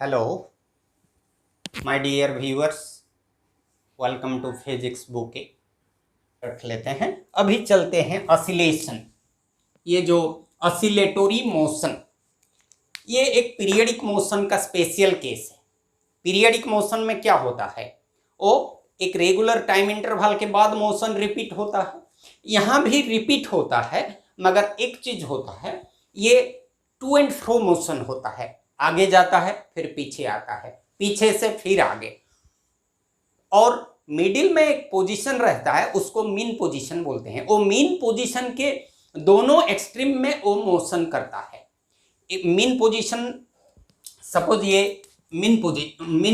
Hello, my dear viewers, welcome to Physics Bouquet। रख लेते हैं। अभी चलते हैं ऑसिलेशन। ये जो ऑसिलेटरी मोशन, ये एक पीरियडिक मोशन का स्पेशल केस है। पीरियडिक मोशन में क्या होता है, वो एक रेगुलर टाइम इंटरवल के बाद मोशन रिपीट होता है। यहाँ भी रिपीट होता है, मगर एक चीज होता है, ये टू एंड फ्रो मोशन होता है। आगे जाता है, फिर पीछे आता है, पीछे से फिर आगे, और मिडिल में एक पोजीशन रहता है, उसको मीन पोजीशन बोलते हैं। वो मीन पोजीशन के दोनों एक्सट्रीम में वो मोशन करता है। मीन पोजीशन, सपोज ये मीन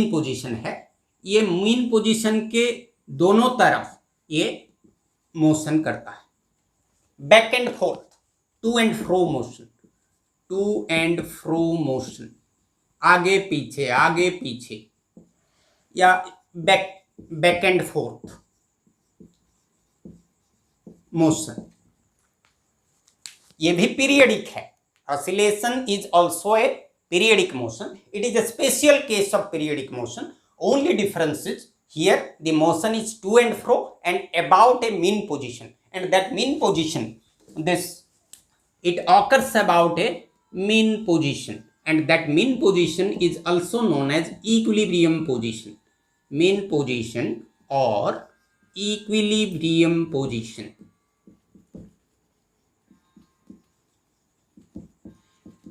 पोजीशन है, ये मीन पोजीशन के दोनों तरफ ये मोशन करता है। Back and forth, to and fro motion, to and fro motion, आगे पीछे, या बैक एंड फोर्थ मोशन, ये भी पीरियडिक है। Oscillation is also a periodic motion. It is a special case of periodic motion. Only difference is here the motion is to and fro and about a mean position, and that mean position, it occurs about a mean position, and that mean position is also known as equilibrium position. Mean position or equilibrium position.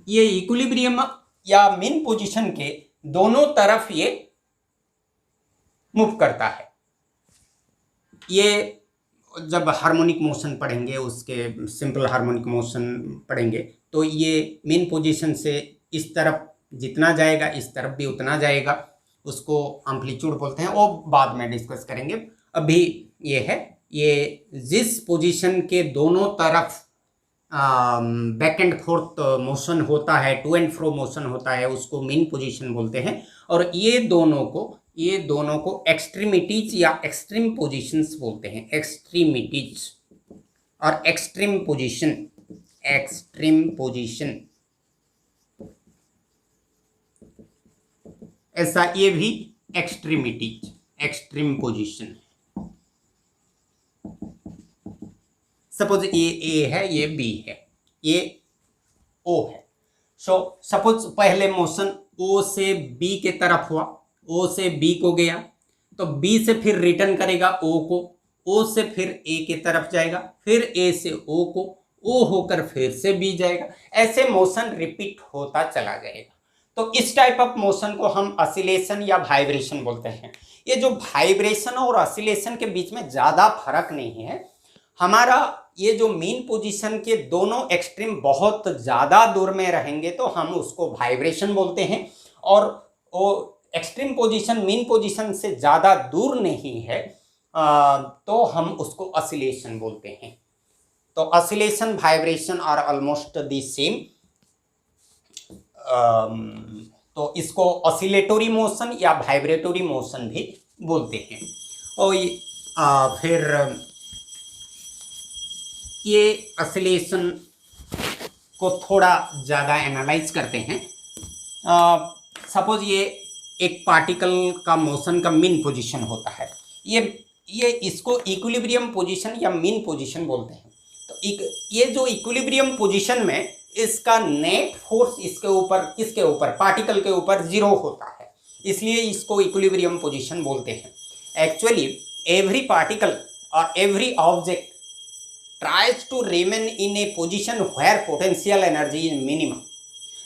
ये equilibrium या mean position के दोनों तरफ ये move करता है। ये जब हार्मोनिक मोशन पढ़ेंगे, उसके सिंपल हार्मोनिक मोशन पढ़ेंगे, तो ये मीन पोजीशन से इस तरफ जितना जाएगा, इस तरफ भी उतना जाएगा, उसको एम्पलीट्यूड बोलते हैं। वो बाद में डिस्कस करेंगे। अभी ये है, ये जिस पोजीशन के दोनों तरफ बैक एंड फोर्थ मोशन होता है, टू एंड फ्रो मोशन होता है, उसको मीन पोजीशन बोलते हैं। और ये दोनों को एक्सट्रीमिटीज या एक्सट्रीम पोजीशंस बोलते हैं। एक्सट्रीमिटीज और एक्सट्रीम पोजीशन, ऐसा ये भी एक्सट्रीमिटीज, एक्सट्रीम पोजीशन। सपोज ये ए है, ये बी है, ये ओ है। सो सपोज पहले मोशन ओ से बी के तरफ हुआ, ओ से बी को गया, तो बी से फिर रिटर्न करेगा ओ को, ओ से फिर ए के तरफ जाएगा, फिर ए से ओ को, ओ होकर फिर से बी जाएगा। ऐसे मोशन रिपीट होता चला जाएगा। तो इस टाइप ऑफ मोशन को हम ऑसिलेशन या वाइब्रेशन बोलते हैं। ये जो वाइब्रेशन और ऑसिलेशन के बीच में ज़्यादा फर्क नहीं है। हमारा ये जो मीन पोजीशन के दोनों एक्सट्रीम बहुत ज़्यादा दूर में रहेंगे तो हम उसको वाइब्रेशन बोलते हैं, और वो एक्सट्रीम पोजीशन मीन पोजीशन से ज़्यादा दूर नहीं है तो हम उसको ऑसिलेशन बोलते हैं। तो oscillation, vibration are almost the same. तो इसको ऑसिलेटरी मोशन या वाइब्रेटरी मोशन भी बोलते हैं। और फिर ये ऑसिलेशन को थोड़ा ज़्यादा एनालाइज करते हैं। सपोज ये एक पार्टिकल का मोशन का मीन पोजीशन होता है, ये इसको इक्विलिब्रियम पोजीशन या मीन पोजीशन बोलते हैं। तो ये जो इक्विलिब्रियम पोजीशन में इसका नेट फोर्स इसके ऊपर, किसके ऊपर, पार्टिकल के ऊपर 0 होता है, इसलिए इसको इक्विलिब्रियम पोजीशन बोलते हैं। एक्चुअली एवरी पार्टिकल और every object tries to remain in a position where potential energy is minimum।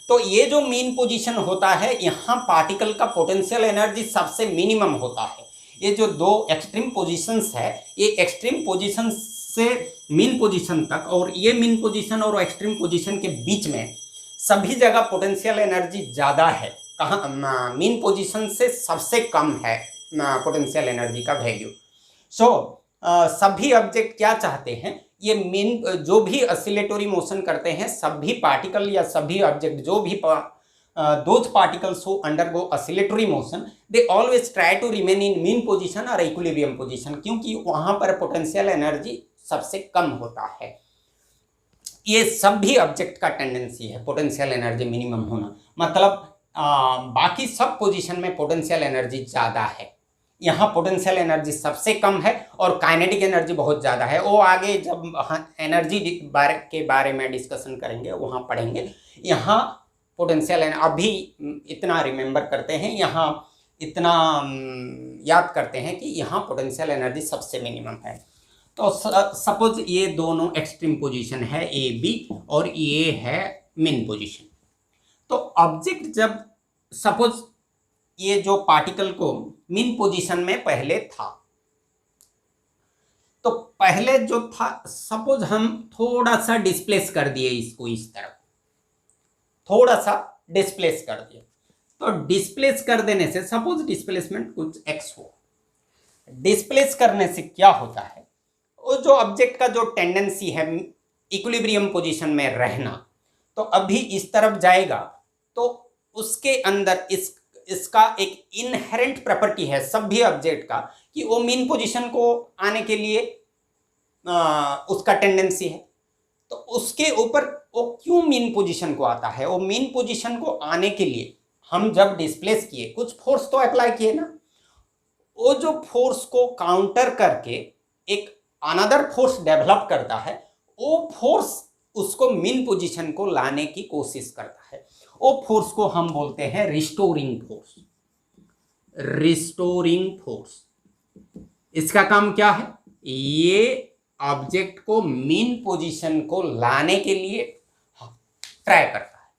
तो ये जो मीन पोजीशन होता है, यहाँ पार्टिकल का पोटेंशियल एनर्जी सबसे मिनिमम होता है। ये जो दो एक्सट्रीम पोजीशंस है, ये एक्सट्रीम पोजीशन से मीन पोजीशन तक, और ये मीन पोजीशन और एक्सट्रीम पोजीशन के बीच में सभी जगह पोटेंशियल एनर्जी ज़्यादा है। कहाँ? मीन पोजीशन से सबसे कम है पोटेंशियल एनर्जी का वैल्यू। सभी ऑब्जेक्ट क्या चाहते हैं, ये मीन जो भी ऑसिलेटरी मोशन करते हैं, सभी पार्टिकल या सभी ऑब्जेक्ट, जो भी those particles who undergo oscillatory motion, they always try to remain in mean position और इक्विलिब्रियम पोजीशन, क्योंकि वहाँ पर पोटेंशियल एनर्जी सबसे कम होता है। ये सभी ऑब्जेक्ट का टेंडेंसी है पोटेंशियल एनर्जी मिनिमम होना। मतलब बाकी सब पोजीशन में पोटेंशियल एनर्जी ज़्यादा है। यहाँ पोटेंशियल एनर्जी सबसे कम है और काइनेटिक एनर्जी बहुत ज़्यादा है। वो आगे जब एनर्जी के बारे में डिस्कशन करेंगे वहाँ पढ़ेंगे। यहाँ पोटेंशियल अभी इतना रिमेंबर करते हैं, यहाँ इतना याद करते हैं कि यहाँ पोटेंशियल एनर्जी सबसे मिनिमम है। तो सपोज ये दोनों एक्सट्रीम पोजीशन है ए बी और ये है मेन पोजीशन। तो ऑब्जेक्ट जब सपोज ये जो पार्टिकल को मेन पोजीशन में पहले था, तो पहले जो था सपोज हम थोड़ा सा डिस्प्लेस कर दिए इसको, इस तरफ थोड़ा सा डिस्प्लेस कर दिए। तो डिस्प्लेस कर देने से सपोज डिस्प्लेसमेंट कुछ x हो, डिस्प्लेस करने से क्या होता है, वो जो ऑब्जेक्ट का जो टेंडेंसी है इक्विलिब्रियम पोजीशन में रहना, तो अभी इस तरफ जाएगा तो उसके अंदर इसका एक इनहेरेंट प्रॉपर्टी है सभी ऑब्जेक्ट का कि वो मीन पोजीशन को आने के लिए उसका टेंडेंसी है। तो उसके ऊपर वो क्यों मीन पोजीशन को आता है, वो मीन पोजीशन को आने के लिए हम जब डिस्प्लेस किए कुछ फोर्स तो अप्लाई किए ना, वो जो फोर्स को काउंटर करके एक अनदर फोर्स डेवलप करता है, वो फोर्स उसको मीन पोजीशन को लाने की कोशिश करता है। वो फोर्स को हम बोलते हैं रिस्टोरिंग फोर्स। रिस्टोरिंग फोर्स इसका काम क्या है, ये ऑब्जेक्ट को मीन पोजीशन को लाने के लिए ट्राई करता है।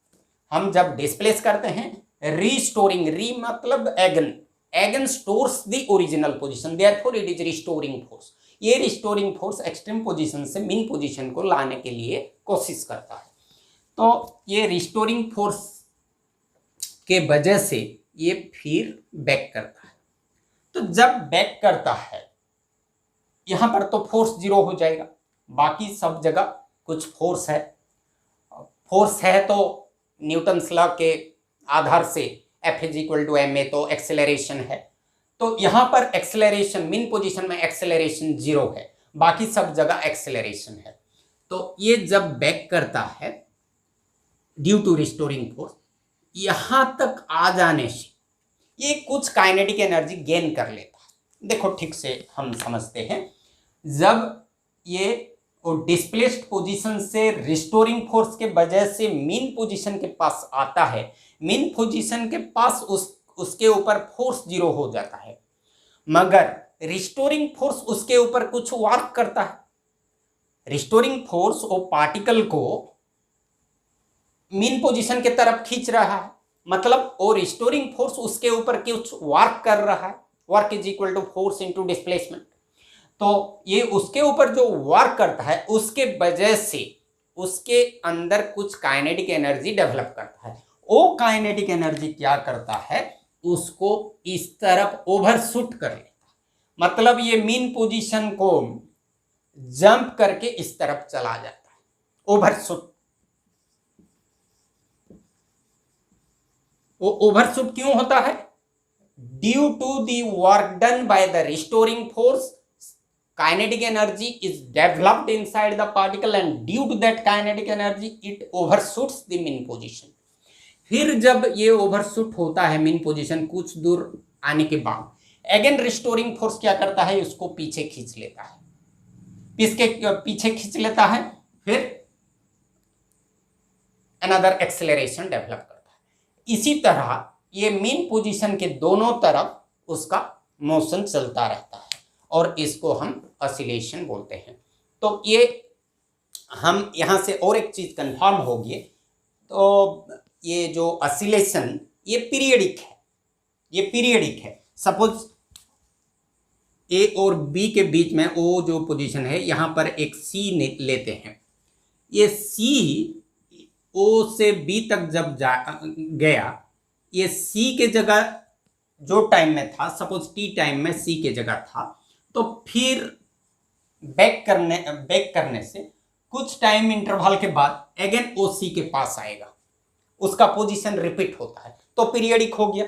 हम जब डिस्प्लेस करते हैं रिस्टोरिंग, री मतलब again, again stores the original position, therefore it is restoring force. ये रिस्टोरिंग फोर्स एक्सट्रीम पोजीशन से मीन पोजीशन को लाने के लिए कोशिश करता है। तो ये रिस्टोरिंग फोर्स के वजह से ये फिर बैक करता है। तो जब बैक करता है यहां पर तो फोर्स जीरो हो जाएगा, बाकी सब जगह कुछ फोर्स है। फोर्स है तो न्यूटन्स लॉ के आधार से F is equal to ma, तो एक्सेलरेशन है। तो यहां पर एक्सेलरेशन मीन पोजीशन में एक्सेलरेशन जीरो है, बाकी सब जगह एक्सेलरेशन है। तो ये जब बैक करता है ड्यू टू रिस्टोरिंग फोर्स, यहां तक आ जाने से ये कुछ काइनेटिक एनर्जी गेन कर लेता है। देखो ठीक से हम समझते हैं, जब ये डिस्प्लेस्ड पोजीशन से रिस्टोरिंग फोर्स के वजह से मीन पोजीशन के पास आता है, मीन पोजीशन के पास उसके ऊपर फोर्स जीरो हो जाता है, मगर रिस्टोरिंग फोर्स उसके ऊपर कुछ वर्क करता है। रिस्टोरिंग फोर्स वो पार्टिकल को मीन पोजीशन के तरफ खींच रहा है, मतलब वो रिस्टोरिंग फोर्स उसके ऊपर कुछ वर्क कर रहा है। Work is equal to force into displacement. तो ये उसके ऊपर जो वर्क करता है उसके वजह से उसके अंदर कुछ काइनेटिक एनर्जी डेवलप करता है। वो काइनेटिक एनर्जी क्या करता है, उसको इस तरफ ओवरशूट कर लेता है, मतलब ये मीन पोजीशन को जंप करके इस तरफ चला जाता है, ओवरशूट। वो ओवरशूट क्यों होता है, due to the work done by the restoring force, kinetic energy is developed inside the particle and due to that kinetic energy it overshoots the mean position। फिर जब ये ओवरशूट होता है मीन पोजीशन कुछ दूर आने के बाद, अगेन रिस्टोरिंग फोर्स क्या करता है, उसको पीछे खींच लेता है, पीछे खींच लेता है, फिर अनदर एक्सेलरेशन डेवलप करता है। इसी तरह ये मीन पोजीशन के दोनों तरफ उसका मोशन चलता रहता है और इसको हम ऑसिलेशन बोलते हैं। तो ये हम यहाँ से और एक चीज़ कंफर्म होगी, तो ये जो ऑसिलेशन ये पीरियडिक है, ये पीरियडिक है। सपोज ए और बी के बीच में ओ जो पोजीशन है, यहाँ पर एक सी लेते हैं। ये सी ओ से बी तक जब गया, ये सी के जगह जो टाइम में था, सपोज टी टाइम में सी के जगह था, तो फिर बैक करने से कुछ टाइम इंटरवल के बाद अगेन ओ सी के पास आएगा, उसका पोजीशन रिपीट होता है, तो पीरियडिक हो गया।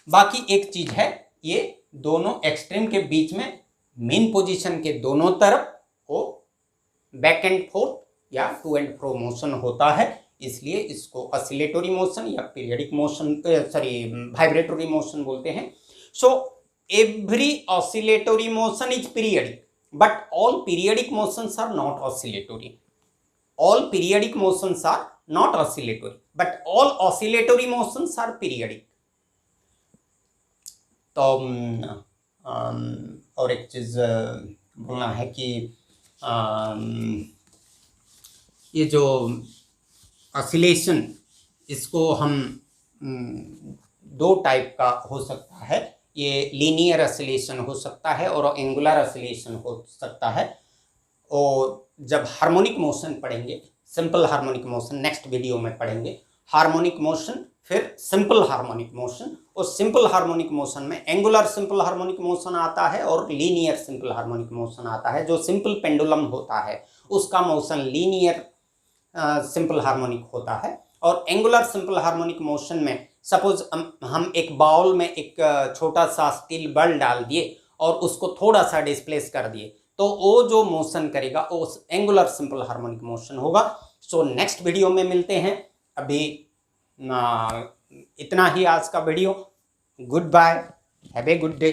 बाकी एक चीज है, ये दोनों एक्सट्रीम के बीच में मेन पोजीशन के दोनों तरफ वो बैक एंड फोर्थ या टू एंड फ्रो मोशन होता है, इसलिए इसको ऑसिलेटरी मोशन या पीरियडिक मोशन वाइब्रेटरी मोशन बोलते हैं। So every oscillatory motion is periodic, but all periodic motions are not oscillatory. All periodic motions are not oscillatory, but all oscillatory motions are periodic. तो और एक चीज़ बोलना है कि ये जो ऑसिलेशन, इसको हम दो टाइप का हो सकता है। ये लीनियर ऑसिलेशन हो सकता है और एंगुलर ऑसिलेशन हो सकता है। और जब हार्मोनिक मोशन पढ़ेंगे, simple harmonic motion next video में पढ़ेंगे, हार्मोनिक मोशन फिर सिंपल हार्मोनिक मोशन। और सिंपल हार्मोनिक मोशन में एंगुलर सिंपल हार्मोनिक मोशन आता है और लीनियर सिंपल हार्मोनिक मोशन आता है। जो सिंपल पेंडुलम होता है उसका मोशन लीनियर सिंपल हार्मोनिक होता है। और एंगुलर सिंपल हार्मोनिक मोशन में सपोज हम एक बाउल में एक छोटा सा स्टील बॉल डाल दिए और उसको थोड़ा सा डिस्प्लेस कर दिए, तो वो जो मोशन करेगा वो एंगुलर सिंपल हार्मोनिक मोशन होगा। सो नेक्स्ट वीडियो में मिलते हैं। अभी इतना ही आज का video. Goodbye, have a good day.